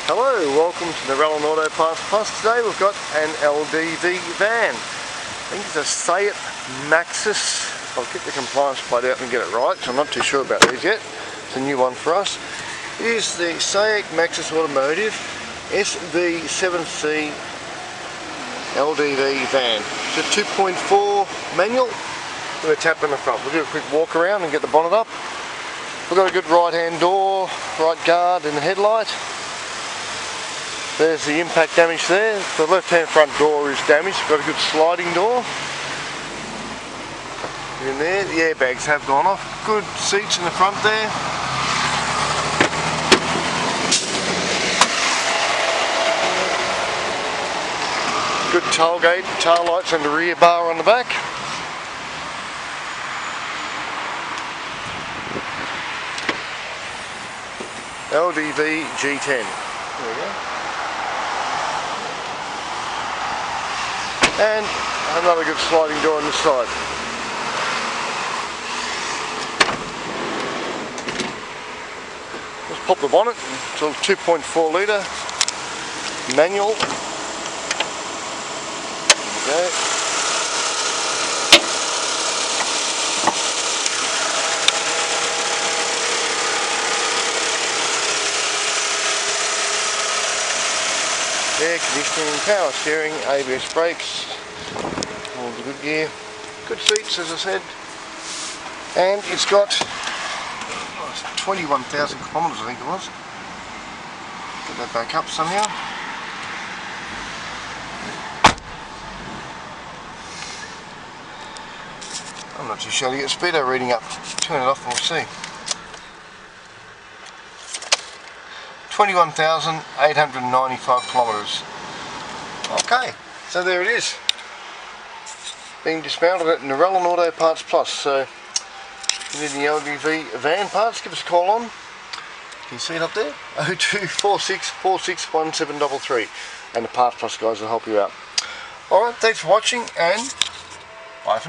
Hello, welcome to Narellan Auto Parts Plus. Today we've got an Ldv van. I think it's a Saic Sv7C. I'll get the compliance plate out and get it right, so I'm not too sure about these yet. It's a new one for us. It is the Saic Sv7C Automotive Sv7C Ldv van. It's a 2.4 manual with a tap in the front. We'll do a quick walk around and get the bonnet up. We've got a good right hand door, right guard and the headlight. There's the impact damage there. The left hand front door is damaged. Got a good sliding door. In there, the airbags have gone off. Good seats in the front there. Good tailgate, tail lights and the rear bar on the back. Ldv G10. There we go. And another good sliding door on this side. Let's pop the bonnet. It's a 2.4 litre manual. There we go. Air conditioning, power steering, ABS brakes, all the good gear. Good seats, as I said. And it's got 21,000 kilometres, I think it was. Get that back up somehow. I'm not too sure to get the speedo reading up. Turn it off and we'll see. 21,895 kilometres. Okay, so there it is. Being dismounted at Narellan Auto Parts Plus. So if you need the Ldv van parts, give us a call on. You can see it up there, 0246461733, and the Parts Plus guys will help you out. Alright, thanks for watching and bye for now.